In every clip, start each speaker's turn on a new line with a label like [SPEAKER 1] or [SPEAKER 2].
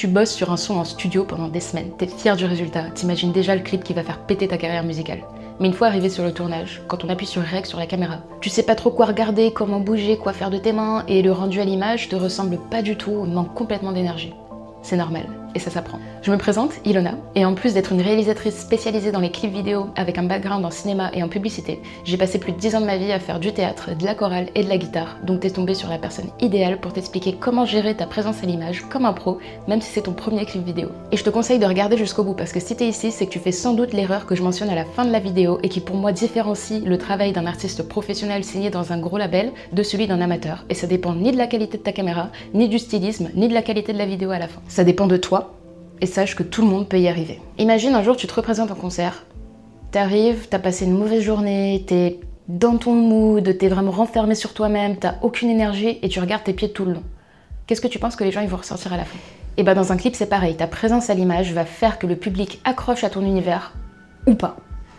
[SPEAKER 1] Tu bosses sur un son en studio pendant des semaines, t'es fier du résultat, t'imagines déjà le clip qui va faire péter ta carrière musicale. Mais une fois arrivé sur le tournage, quand on appuie sur Rec sur la caméra, tu sais pas trop quoi regarder, comment bouger, quoi faire de tes mains, et le rendu à l'image te ressemble pas du tout, on manque complètement d'énergie. C'est normal, et ça s'apprend. Je me présente, Ilona, et en plus d'être une réalisatrice spécialisée dans les clips vidéo avec un background en cinéma et en publicité, j'ai passé plus de 10 ans de ma vie à faire du théâtre, de la chorale et de la guitare, donc t'es tombée sur la personne idéale pour t'expliquer comment gérer ta présence à l'image comme un pro, même si c'est ton premier clip vidéo. Et je te conseille de regarder jusqu'au bout, parce que si t'es ici, c'est que tu fais sans doute l'erreur que je mentionne à la fin de la vidéo et qui pour moi différencie le travail d'un artiste professionnel signé dans un gros label de celui d'un amateur, et ça dépend ni de la qualité de ta caméra, ni du stylisme, ni de la qualité de la vidéo à la fin. Ça dépend de toi, et sache que tout le monde peut y arriver. Imagine un jour tu te représentes en concert, t'arrives, t'as passé une mauvaise journée, t'es dans ton mood, t'es vraiment renfermé sur toi-même, t'as aucune énergie et tu regardes tes pieds tout le long. Qu'est-ce que tu penses que les gens ils vont ressentir à la fin? Et bah dans un clip c'est pareil, ta présence à l'image va faire que le public accroche à ton univers, ou pas.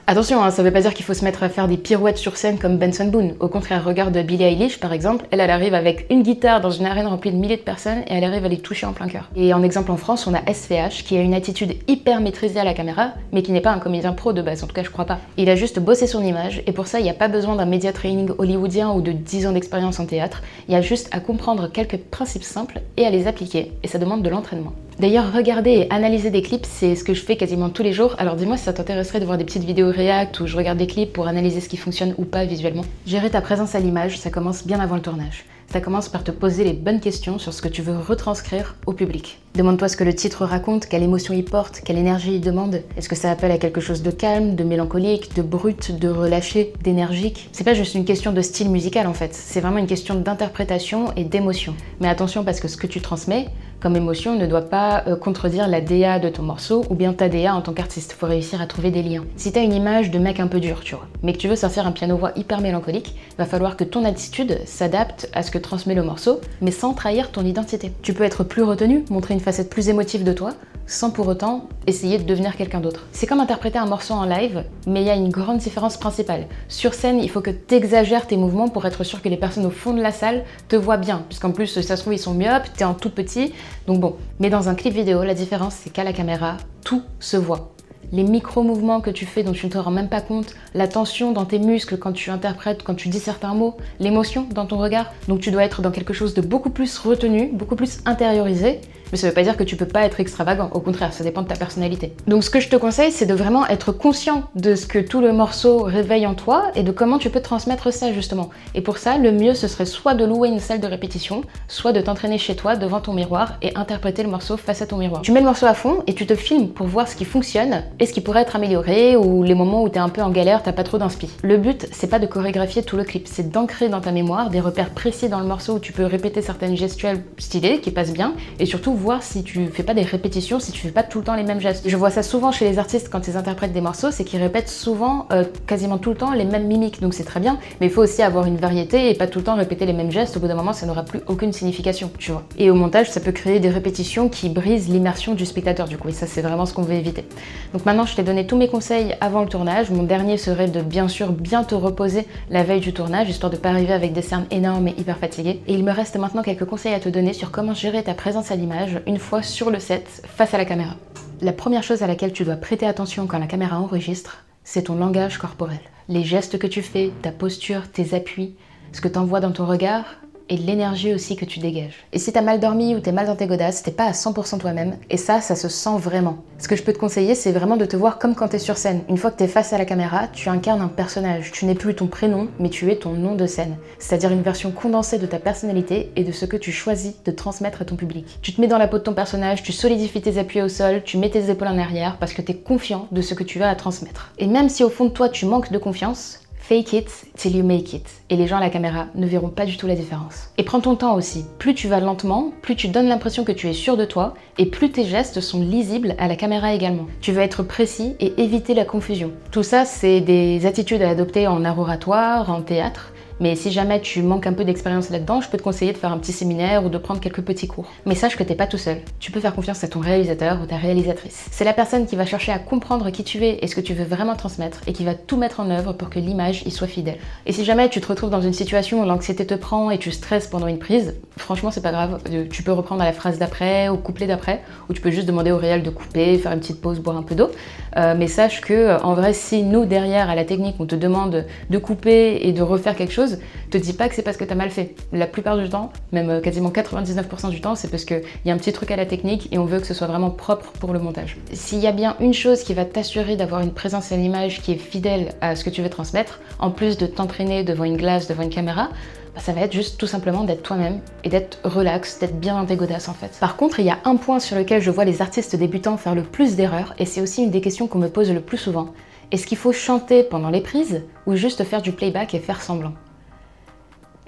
[SPEAKER 1] Attention, hein, ça veut pas dire qu'il faut se mettre à faire des pirouettes sur scène comme Benson Boone. Au contraire, regarde Billie Eilish par exemple, elle arrive avec une guitare dans une arène remplie de milliers de personnes et elle arrive à les toucher en plein cœur. Et en exemple en France, on a SCH qui a une attitude hyper maîtrisée à la caméra, mais qui n'est pas un comédien pro de base, en tout cas je crois pas. Il a juste bossé son image et pour ça il n'y a pas besoin d'un média training hollywoodien ou de 10 ans d'expérience en théâtre, il y a juste à comprendre quelques principes simples et à les appliquer, et ça demande de l'entraînement. D'ailleurs, regarder et analyser des clips, c'est ce que je fais quasiment tous les jours, alors dis-moi si ça t'intéresserait de voir des petites vidéos React où je regarde des clips pour analyser ce qui fonctionne ou pas visuellement. Gérer ta présence à l'image, ça commence bien avant le tournage. Ça commence par te poser les bonnes questions sur ce que tu veux retranscrire au public. Demande-toi ce que le titre raconte, quelle émotion il porte, quelle énergie il demande. Est-ce que ça appelle à quelque chose de calme, de mélancolique, de brut, de relâché, d'énergique? C'est pas juste une question de style musical en fait, c'est vraiment une question d'interprétation et d'émotion. Mais attention parce que ce que tu transmets comme émotion ne doit pas contredire la DA de ton morceau ou bien ta DA en tant qu'artiste. Faut réussir à trouver des liens. Si t'as une image de mec un peu dur, tu vois, mais que tu veux sortir un piano-voix hyper mélancolique, va falloir que ton attitude s'adapte à ce que transmet le morceau, mais sans trahir ton identité. Tu peux être plus retenu, montrer une facette plus émotive de toi, sans pour autant essayer de devenir quelqu'un d'autre. C'est comme interpréter un morceau en live, mais il y a une grande différence principale. Sur scène, il faut que tu exagères tes mouvements pour être sûr que les personnes au fond de la salle te voient bien, puisqu'en plus, ça se trouve, ils sont myopes, t'es en tout petit, donc bon. Mais dans un clip vidéo, la différence, c'est qu'à la caméra, tout se voit. Les micro-mouvements que tu fais dont tu ne te rends même pas compte, la tension dans tes muscles quand tu interprètes, quand tu dis certains mots, l'émotion dans ton regard. Donc tu dois être dans quelque chose de beaucoup plus retenu, beaucoup plus intériorisé. Mais ça veut pas dire que tu peux pas être extravagant, au contraire, ça dépend de ta personnalité. Donc ce que je te conseille, c'est de vraiment être conscient de ce que tout le morceau réveille en toi et de comment tu peux transmettre ça justement. Et pour ça, le mieux ce serait soit de louer une salle de répétition, soit de t'entraîner chez toi devant ton miroir et interpréter le morceau face à ton miroir. Tu mets le morceau à fond et tu te filmes pour voir ce qui fonctionne et ce qui pourrait être amélioré ou les moments où t'es un peu en galère, t'as pas trop d'inspi. Le but, c'est pas de chorégraphier tout le clip, c'est d'ancrer dans ta mémoire des repères précis dans le morceau où tu peux répéter certaines gestuelles stylées qui passent bien et surtout voir si tu fais pas des répétitions, si tu fais pas tout le temps les mêmes gestes. Je vois ça souvent chez les artistes quand ils interprètent des morceaux, c'est qu'ils répètent souvent, quasiment tout le temps, les mêmes mimiques, donc c'est très bien, mais il faut aussi avoir une variété et pas tout le temps répéter les mêmes gestes, au bout d'un moment ça n'aura plus aucune signification, tu vois. Et au montage, ça peut créer des répétitions qui brisent l'immersion du spectateur du coup, et ça c'est vraiment ce qu'on veut éviter. Donc maintenant je t'ai donné tous mes conseils avant le tournage, mon dernier serait de bien sûr bien te reposer la veille du tournage, histoire de pas arriver avec des cernes énormes et hyper fatiguées. Et il me reste maintenant quelques conseils à te donner sur comment gérer ta présence à l'image une fois sur le set, face à la caméra. La première chose à laquelle tu dois prêter attention quand la caméra enregistre, c'est ton langage corporel. Les gestes que tu fais, ta posture, tes appuis, ce que tu envoies dans ton regard, et l'énergie aussi que tu dégages. Et si t'as mal dormi ou t'es mal dans tes godasses, t'es pas à 100% toi-même, et ça se sent vraiment. Ce que je peux te conseiller, c'est vraiment de te voir comme quand t'es sur scène. Une fois que t'es face à la caméra, tu incarnes un personnage. Tu n'es plus ton prénom, mais tu es ton nom de scène. C'est-à-dire une version condensée de ta personnalité et de ce que tu choisis de transmettre à ton public. Tu te mets dans la peau de ton personnage, tu solidifies tes appuis au sol, tu mets tes épaules en arrière parce que t'es confiant de ce que tu as à transmettre. Et même si au fond de toi tu manques de confiance, fake it till you make it. Et les gens à la caméra ne verront pas du tout la différence. Et prends ton temps aussi. Plus tu vas lentement, plus tu donnes l'impression que tu es sûr de toi, et plus tes gestes sont lisibles à la caméra également. Tu vas être précis et éviter la confusion. Tout ça, c'est des attitudes à adopter en art oratoire, en théâtre, Mais si jamais tu manques un peu d'expérience là-dedans, je peux te conseiller de faire un petit séminaire ou de prendre quelques petits cours. Mais sache que t'es pas tout seul. Tu peux faire confiance à ton réalisateur ou ta réalisatrice. C'est la personne qui va chercher à comprendre qui tu es et ce que tu veux vraiment transmettre et qui va tout mettre en œuvre pour que l'image y soit fidèle. Et si jamais tu te retrouves dans une situation où l'anxiété te prend et tu stresses pendant une prise, franchement c'est pas grave. Tu peux reprendre à la phrase d'après, au couplet d'après, ou tu peux juste demander au réal de couper, faire une petite pause, boire un peu d'eau. Mais sache que en vrai, si nous derrière à la technique on te demande de couper et de refaire quelque chose, te dis pas que c'est parce que t'as mal fait. La plupart du temps, même quasiment 99% du temps, c'est parce qu'il y a un petit truc à la technique et on veut que ce soit vraiment propre pour le montage. S'il y a bien une chose qui va t'assurer d'avoir une présence à l'image qui est fidèle à ce que tu veux transmettre, en plus de t'entraîner devant une glace, devant une caméra, ça va être juste tout simplement d'être toi-même et d'être relax, d'être bien dans tes godasses en fait. Par contre, il y a un point sur lequel je vois les artistes débutants faire le plus d'erreurs et c'est aussi une des questions qu'on me pose le plus souvent. Est-ce qu'il faut chanter pendant les prises ou juste faire du playback et faire semblant?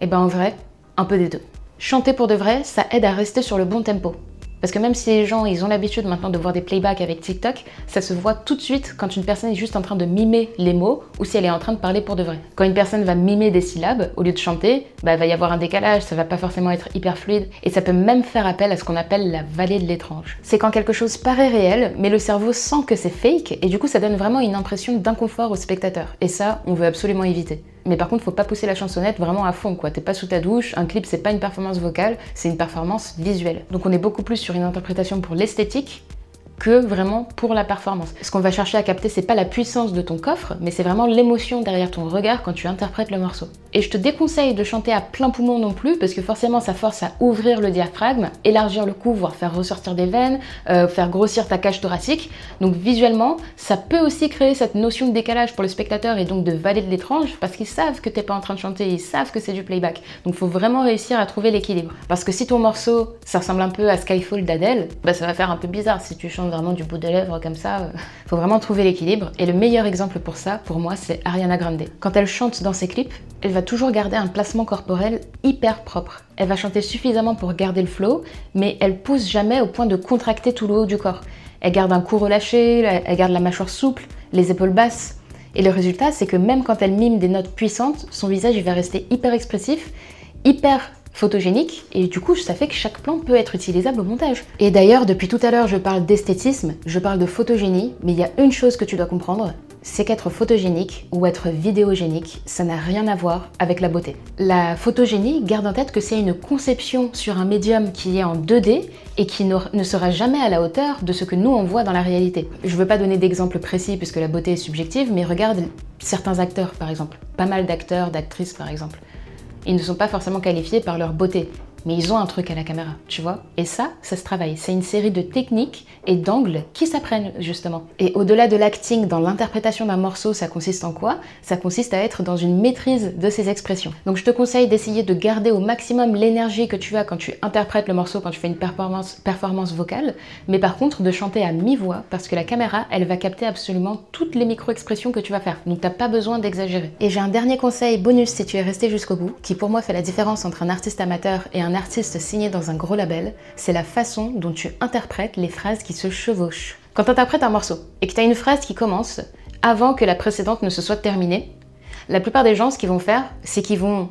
[SPEAKER 1] Eh ben en vrai, un peu des deux. Chanter pour de vrai, ça aide à rester sur le bon tempo. Parce que même si les gens ils ont l'habitude maintenant de voir des playbacks avec TikTok, ça se voit tout de suite quand une personne est juste en train de mimer les mots ou si elle est en train de parler pour de vrai. Quand une personne va mimer des syllabes au lieu de chanter, il va y avoir un décalage, ça va pas forcément être hyper fluide et ça peut même faire appel à ce qu'on appelle la vallée de l'étrange. C'est quand quelque chose paraît réel mais le cerveau sent que c'est fake et du coup ça donne vraiment une impression d'inconfort au spectateur et ça on veut absolument éviter. Mais par contre, faut pas pousser la chansonnette vraiment à fond, quoi. T'es pas sous ta douche, un clip c'est pas une performance vocale, c'est une performance visuelle. Donc on est beaucoup plus sur une interprétation pour l'esthétique que vraiment pour la performance. Ce qu'on va chercher à capter, c'est pas la puissance de ton coffre, mais c'est vraiment l'émotion derrière ton regard quand tu interprètes le morceau. Et je te déconseille de chanter à plein poumon non plus, parce que forcément ça force à ouvrir le diaphragme, élargir le cou, voire faire ressortir des veines, faire grossir ta cage thoracique. Donc visuellement, ça peut aussi créer cette notion de décalage pour le spectateur et donc de vallée de l'étrange, parce qu'ils savent que t'es pas en train de chanter, ils savent que c'est du playback. Donc faut vraiment réussir à trouver l'équilibre. Parce que si ton morceau, ça ressemble un peu à Skyfall d'Adèle, ça va faire un peu bizarre si tu chantes vraiment du bout des lèvres comme ça. Faut vraiment trouver l'équilibre. Et le meilleur exemple pour ça, pour moi, c'est Ariana Grande. Quand elle chante dans ses clips, elle va toujours garder un placement corporel hyper propre. Elle va chanter suffisamment pour garder le flow, mais elle pousse jamais au point de contracter tout le haut du corps. Elle garde un cou relâché, elle garde la mâchoire souple, les épaules basses. Et le résultat, c'est que même quand elle mime des notes puissantes, son visage il va rester hyper expressif, hyper photogénique et du coup ça fait que chaque plan peut être utilisable au montage. Et d'ailleurs depuis tout à l'heure je parle d'esthétisme, je parle de photogénie, mais il y a une chose que tu dois comprendre, c'est qu'être photogénique ou être vidéogénique, ça n'a rien à voir avec la beauté. La photogénie, garde en tête que c'est une conception sur un médium qui est en 2D et qui ne sera jamais à la hauteur de ce que nous on voit dans la réalité. Je veux pas donner d'exemple précis puisque la beauté est subjective, mais regarde certains acteurs par exemple, pas mal d'acteurs, d'actrices par exemple. Ils ne sont pas forcément qualifiés par leur beauté, mais ils ont un truc à la caméra, tu vois. Et ça se travaille. C'est une série de techniques et d'angles qui s'apprennent, justement. Et au-delà de l'acting, dans l'interprétation d'un morceau, ça consiste en quoi? Ça consiste à être dans une maîtrise de ses expressions. Donc je te conseille d'essayer de garder au maximum l'énergie que tu as quand tu interprètes le morceau, quand tu fais une performance vocale, mais par contre de chanter à mi-voix, parce que la caméra, elle va capter absolument toutes les micro-expressions que tu vas faire. Donc t'as pas besoin d'exagérer. Et j'ai un dernier conseil bonus si tu es resté jusqu'au bout, qui pour moi fait la différence entre un artiste amateur et un artiste signé dans un gros label, c'est la façon dont tu interprètes les phrases qui se chevauchent. Quand tu interprètes un morceau et que tu as une phrase qui commence avant que la précédente ne se soit terminée, la plupart des gens, ce qu'ils vont faire, c'est qu'ils vont,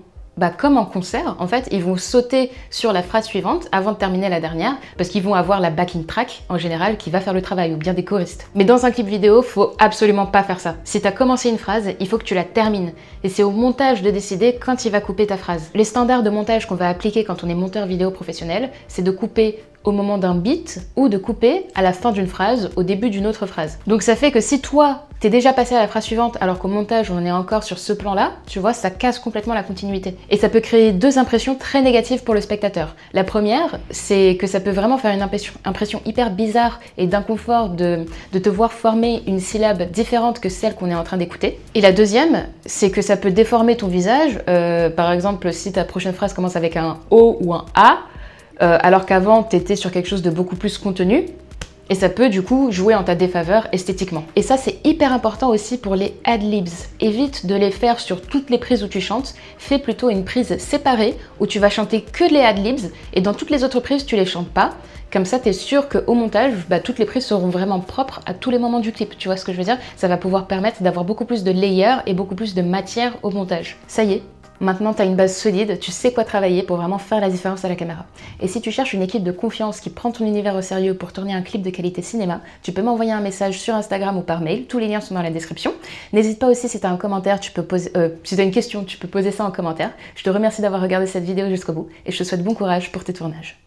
[SPEAKER 1] comme en concert, en fait, ils vont sauter sur la phrase suivante avant de terminer la dernière, parce qu'ils vont avoir la backing track, en général, qui va faire le travail, ou bien des choristes. Mais dans un clip vidéo, faut absolument pas faire ça. Si t'as commencé une phrase, il faut que tu la termines. Et c'est au montage de décider quand il va couper ta phrase. Les standards de montage qu'on va appliquer quand on est monteur vidéo professionnel, c'est de couper au moment d'un beat ou de couper à la fin d'une phrase, au début d'une autre phrase. Donc ça fait que si toi, t'es déjà passé à la phrase suivante alors qu'au montage on est encore sur ce plan-là, tu vois, ça casse complètement la continuité. Et ça peut créer deux impressions très négatives pour le spectateur. La première, c'est que ça peut vraiment faire une impression hyper bizarre et d'inconfort de te voir former une syllabe différente que celle qu'on est en train d'écouter. Et la deuxième, c'est que ça peut déformer ton visage. Par exemple, si ta prochaine phrase commence avec un O ou un A, alors qu'avant t'étais sur quelque chose de beaucoup plus contenu, et ça peut du coup jouer en ta défaveur esthétiquement. Et ça c'est hyper important aussi pour les ad-libs. Évite de les faire sur toutes les prises où tu chantes, fais plutôt une prise séparée où tu vas chanter que les ad-libs et dans toutes les autres prises tu les chantes pas. Comme ça t'es sûr qu'au montage, toutes les prises seront vraiment propres à tous les moments du clip, tu vois ce que je veux dire? Ça va pouvoir permettre d'avoir beaucoup plus de layers et beaucoup plus de matière au montage. Ça y est, Maintenant, tu as une base solide, tu sais quoi travailler pour vraiment faire la différence à la caméra. Et si tu cherches une équipe de confiance qui prend ton univers au sérieux pour tourner un clip de qualité cinéma, tu peux m'envoyer un message sur Instagram ou par mail, tous les liens sont dans la description. N'hésite pas aussi si tu as un commentaire, si tu as une question, tu peux poser ça en commentaire. Je te remercie d'avoir regardé cette vidéo jusqu'au bout et je te souhaite bon courage pour tes tournages.